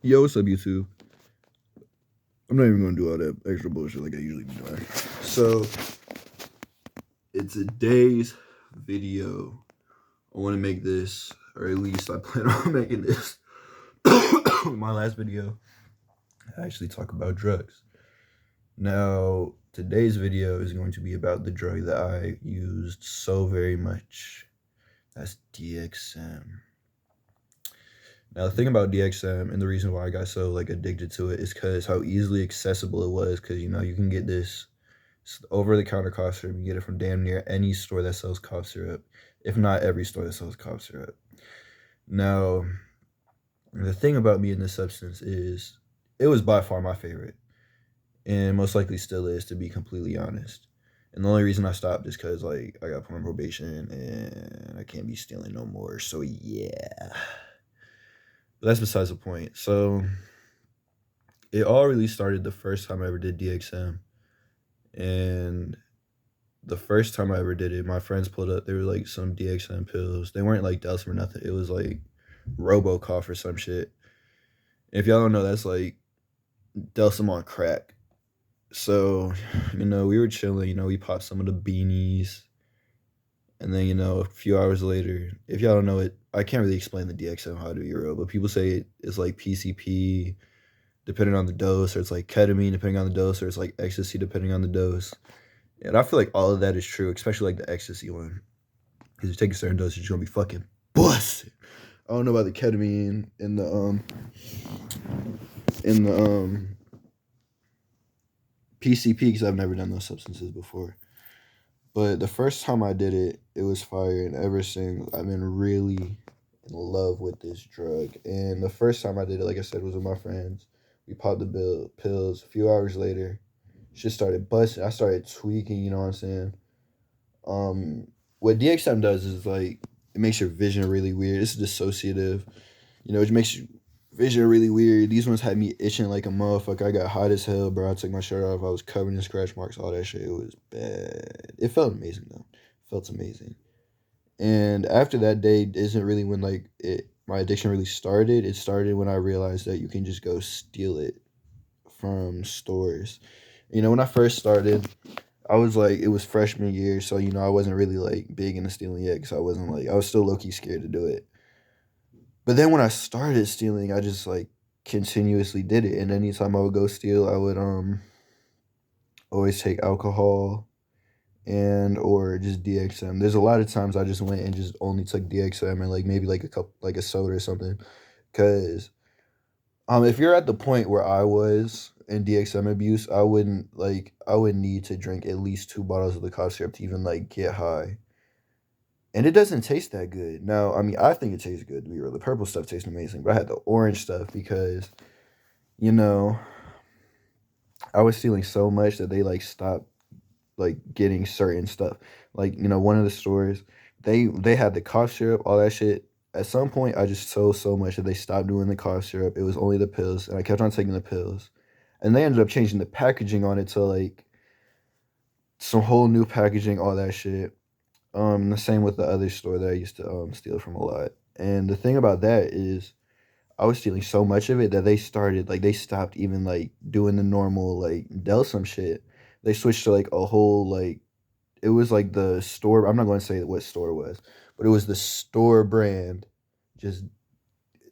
Yo, what's up, YouTube? I'm not even gonna do all that extra bullshit like I usually be doing. So, in today's video, I want to make this, or at least I plan on making this. My last video, I actually talk about drugs. Now, today's video is going to be about the drug that I used so very much. That's DXM. Now, the thing about DXM and the reason why I got so addicted to it is because how easily accessible it was. Because you can get this over the counter cough syrup. You get it from damn near any store that sells cough syrup, if not every store that sells cough syrup. Now, the thing about me and this substance is it was by far my favorite, and most likely still is, to be completely honest. And the only reason I stopped is because I got put on probation and I can't be stealing no more. So yeah. But that's besides the point. So it all really started the first time I ever did DXM. And the first time I ever did it, my friends pulled up. They were like some DXM pills. They weren't like Delsum or nothing. It was like RoboCough or some shit. If y'all don't know, that's like Delsum on crack. So, we were chilling. We popped some of the beanies. And then, a few hours later, if y'all don't know it, I can't really explain the DXM how to Euro, but people say it's like PCP depending on the dose, or it's like ketamine depending on the dose, or it's like ecstasy depending on the dose. And I feel like all of that is true, especially like the ecstasy one. Because you take a certain dosage, you're gonna be fucking busted. I don't know about the ketamine and the PCP because I've never done those substances before. But the first time I did it, it was fire, and ever since I've been really in love with this drug. And the first time I did it, like I said, was with my friends. We popped the pills. A few hours later, shit started busting. I started tweaking. You know what I'm saying? What DXM does is like it makes your vision really weird. It's dissociative. It makes your vision really weird. These ones had me itching like a motherfucker. I got hot as hell, bro. I took my shirt off. I was covered in scratch marks, all that shit. It was bad. It felt amazing though. It felt amazing. And after that day isn't really when my addiction really started. It started when I realized that you can just go steal it from stores. When I first started, I was it was freshman year, so I wasn't really big into stealing yet because I was still low key scared to do it. But then when I started stealing, I just continuously did it. And anytime I would go steal, I would always take alcohol and or just DXM. There's a lot of times I just went and just only took DXM and maybe a cup a soda or something. Cause if you're at the point where I was in DXM abuse, I would need to drink at least 2 bottles of the cough syrup to even get high. And it doesn't taste that good. Now, I mean, I think it tastes good to be real. The purple stuff tastes amazing, but I had the orange stuff because, you know, I was stealing so much that they stopped getting certain stuff. One of the stores, they had the cough syrup, all that shit. At some point I just sold so much that they stopped doing the cough syrup. It was only the pills, and I kept on taking the pills. And they ended up changing the packaging on it to some whole new packaging, all that shit. The same with the other store that I used to steal from a lot. And the thing about that is I was stealing so much of it that they stopped even doing the normal Delsum shit. They switched to a whole it was the store. I'm not going to say what store it was, but it was the store brand, just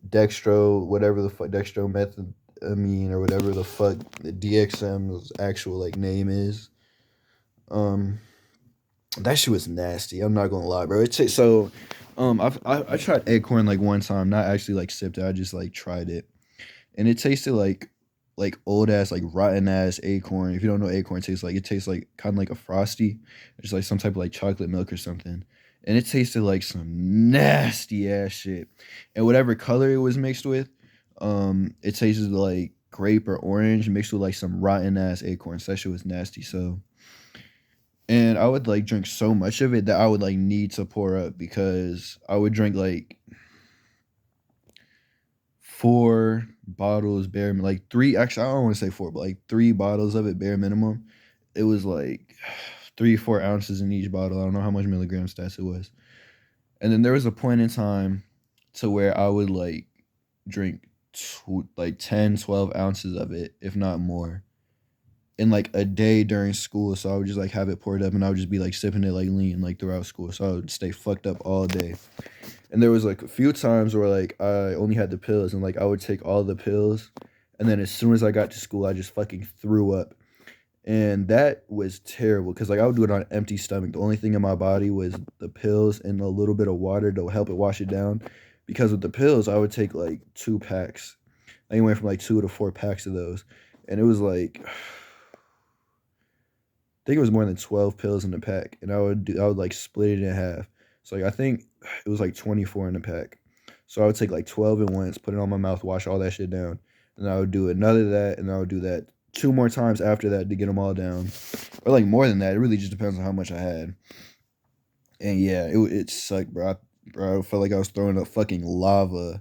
Dextro, whatever the fuck Dextro methamphetamine or whatever the fuck the DXM's actual name is. Um, that shit was nasty. I'm not gonna lie, bro. I tried Acorn one time, not actually sipped it. I just tried it, and it tasted old ass rotten ass Acorn. If you don't know what Acorn tastes like, it tastes kind of like a Frosty, it's some type of chocolate milk or something, and it tasted like some nasty ass shit. And whatever color it was mixed with, it tasted like grape or orange mixed with some rotten ass acorns. That shit was nasty. So and I would drink so much of it that I would need to pour up because I would drink 4 bottles bare three, actually I don't want to say 4, but 3 bottles of it bare minimum. It was 3-4 ounces in each bottle. I don't know how much milligram stats it was. And then there was a point in time to where I would drink like 10, 12 ounces of it, if not more, in like a day during school. So I would just like have it poured up and I would just be like sipping it like lean like throughout school. So I would stay fucked up all day. And there was like a few times where like I only had the pills and like I would take all the pills and then as soon as I got to school I just fucking threw up. And that was terrible because like I would do it on an empty stomach. The only thing in my body was the pills and a little bit of water to help it wash it down. Because with the pills, I would take like 2 packs, anywhere from like 2 to 4 packs of those, and it was like I think it was more than 12 pills in the pack, and I would like split it in half. So like I think it was like 24 in the pack. So I would take like 12 at once, put it on my mouth, wash all that shit down, and I would do another that, and I would do that 2 more times after that to get them all down, or like more than that. It really just depends on how much I had. And yeah, it sucked, bro. I felt like I was throwing up fucking lava.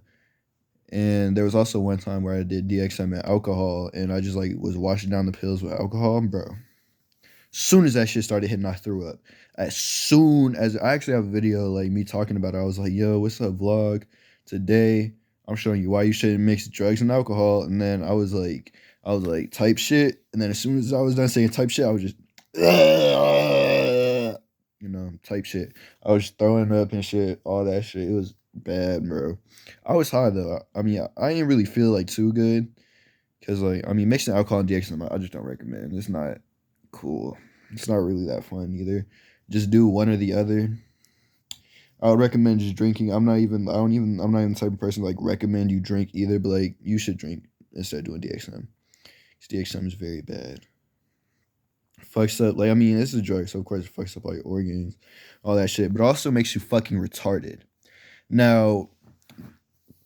And there was also one time where I did DXM and alcohol, and I just like was washing down the pills with alcohol, bro. Soon as that shit started hitting, I threw up. As soon as I actually have a video like me talking about it, I was like, "Yo, what's up, vlog? Today I'm showing you why you shouldn't mix drugs and alcohol." And then I was like, type shit. And then as soon as I was done saying type shit, I was just, type shit. I was throwing up and shit, all that shit. It was bad, bro. I was high though. I mean, I didn't really feel like too good. Cause like, I mean, mixing alcohol and DXM, I just don't recommend. It's not cool. It's not really that fun either. Just do one or the other. I would recommend just drinking. I'm not even the type of person to, like recommend you drink either, but like you should drink instead of doing DXM. Because DXM is very bad. Fucks up, like I mean, this is a drug, so of course it fucks up all your organs, all that shit. But also makes you fucking retarded. Now,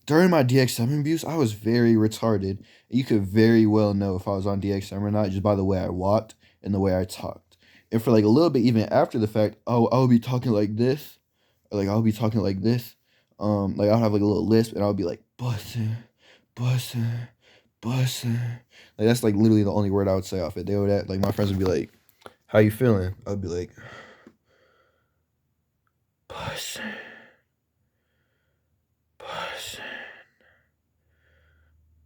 during my DXM abuse, I was very retarded. You could very well know if I was on DXM or not just by the way I walked and the way I talked. And for like a little bit, even after the fact, I'll be talking like this, or like I'll be talking like this. Like I'll have like a little lisp, and I'll be like bussin', bussin', bussin'. Like that's like literally the only word I would say off it. They would like my friends would be like, "How you feeling?" I'd be like, bussin', bussin',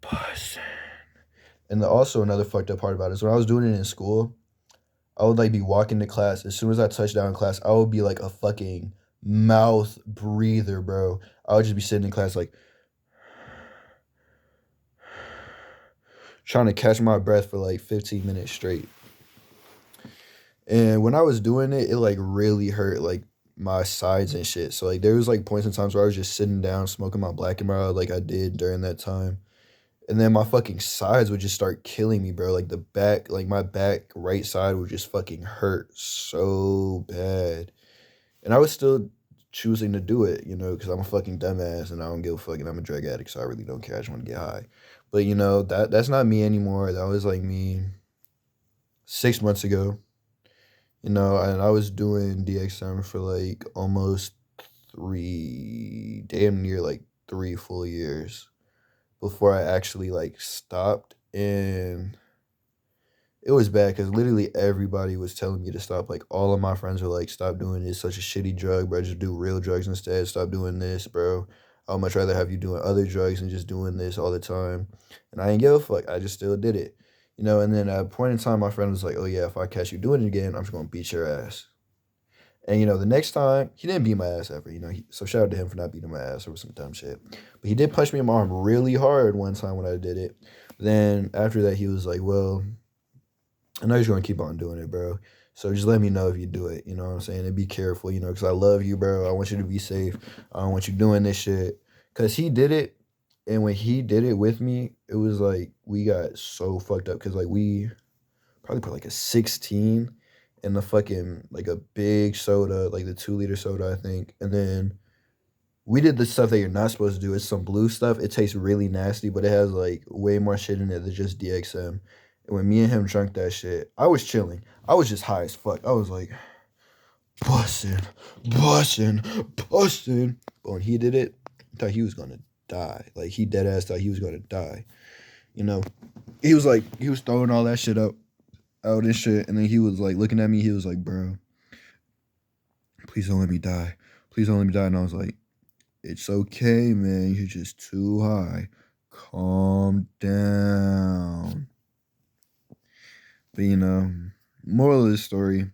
bussin'. And also another fucked up part about it is when I was doing it in school, I would like be walking to class. As soon as I touched down in class, I would be like a fucking mouth breather, bro. I would just be sitting in class like trying to catch my breath for like 15 minutes straight. And when I was doing it, it like really hurt like my sides and shit. So like there was like points in times where I was just sitting down smoking my black and mild like I did during that time. And then my fucking sides would just start killing me, bro. Like the back, like my back right side would just fucking hurt so bad. And I was still choosing to do it, because I'm a fucking dumbass and I don't give a fuck and I'm a drug addict, so I really don't care. I just want to get high. But that's not me anymore. That was like me 6 months ago. And I was doing DXM for like almost damn near like 3 full years before I actually like stopped. And it was bad because literally everybody was telling me to stop. Like all of my friends were like, "Stop doing this. Such a shitty drug, bro. Just do real drugs instead. Stop doing this, bro. I would much rather have you doing other drugs than just doing this all the time." And I didn't give a fuck. I just still did it. And then at a point in time, my friend was like, "Oh yeah, if I catch you doing it again, I'm just gonna beat your ass." And the next time he didn't beat my ass ever. So shout out to him for not beating my ass over some dumb shit. But he did punch me in my arm really hard one time when I did it. Then after that, he was like, "Well, I know you're gonna keep on doing it, bro. So just let me know if you do it. You know what I'm saying? And be careful, because I love you, bro. I want you to be safe. I don't want you doing this shit." Cause he did it, and when he did it with me, it was like we got so fucked up. Cause like we probably put like a 16 in the fucking like a big soda, like the 2 liter soda, I think. And then we did the stuff that you're not supposed to do. It's some blue stuff. It tastes really nasty, but it has like way more shit in it than just DXM. And when me and him drank that shit, I was chilling. I was just high as fuck. I was like, bussin', bussin', bussin'. But when he did it, I thought he was gonna die. Like he dead ass thought he was gonna die. You know, he was throwing all that shit out and shit, and then he was like looking at me. He was like, "Bro, please don't let me die. Please don't let me die." And I was like, "It's okay, man. You're just too high. calm down. But moral of the story,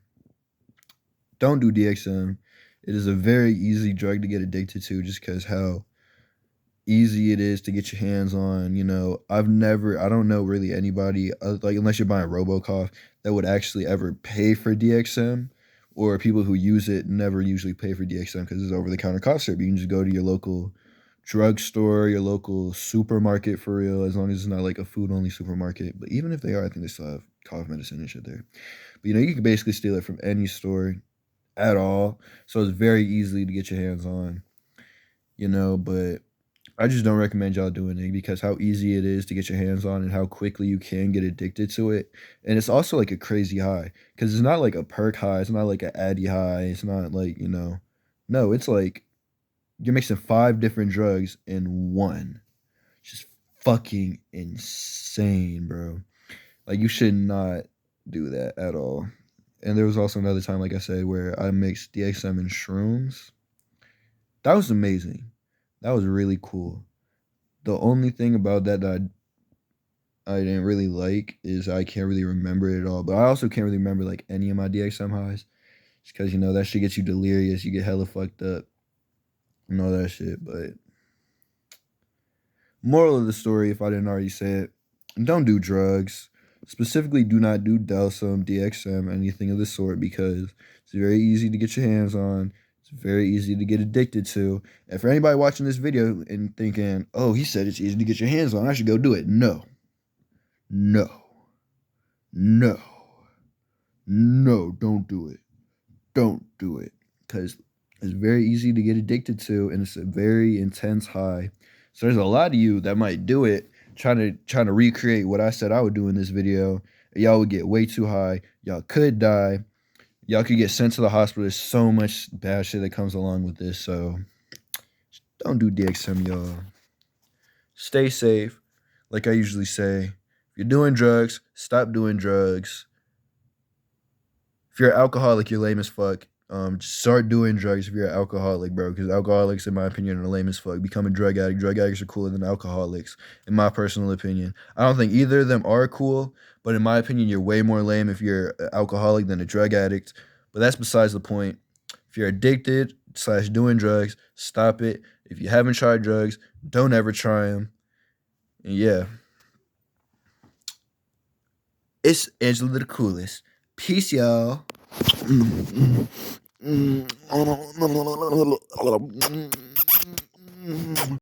don't do DXM. It is a very easy drug to get addicted to just because how easy it is to get your hands on. I don't know really anybody, like unless you're buying Robocough, that would actually ever pay for DXM, or people who use it never usually pay for DXM because it's over-the-counter cough syrup. You can just go to your local drugstore, your local supermarket for real, as long as it's not like a food-only supermarket. But even if they are, I think they still have cough medicine and shit there. But you can basically steal it from any store at all. So it's very easy to get your hands on, but I just don't recommend y'all doing it because how easy it is to get your hands on and how quickly you can get addicted to it. And it's also like a crazy high because it's not like a perk high. It's not like an Addy high. It's not like, no, it's like you're mixing 5 different drugs in one. Just fucking insane, bro. Like, you should not do that at all. And there was also another time, like I said, where I mixed DXM and shrooms. That was amazing. That was really cool. The only thing about that I didn't really like is I can't really remember it at all. But I also can't really remember like any of my DXM highs. Just because, that shit gets you delirious. You get hella fucked up and all that shit. But moral of the story, if I didn't already say it, don't do drugs. Specifically, do not do Delsum, DXM, anything of the sort, because it's very easy to get your hands on. It's very easy to get addicted to. And for anybody watching this video and thinking, oh, he said it's easy to get your hands on, I should go do it. No. No. No. No, don't do it. Don't do it. Because it's very easy to get addicted to, and it's a very intense high. So there's a lot of you that might do it, trying to recreate what I said I would do in this video. Y'all would get way too high. Y'all could die. Y'all could get sent to the hospital. There's so much bad shit that comes along with this. So don't do DXM, y'all. Stay safe. Like I usually say, if you're doing drugs, stop doing drugs. If you're an alcoholic, you're lame as fuck. Start doing drugs if you're an alcoholic, bro. Because alcoholics, in my opinion, are lame as fuck. Become a drug addict. Drug addicts are cooler than alcoholics, in my personal opinion. I don't think either of them are cool, but in my opinion, you're way more lame if you're an alcoholic than a drug addict. But that's besides the point. If you're addicted / doing drugs, stop it. If you haven't tried drugs, don't ever try them. And yeah. It's Angela the Coolest. Peace, y'all.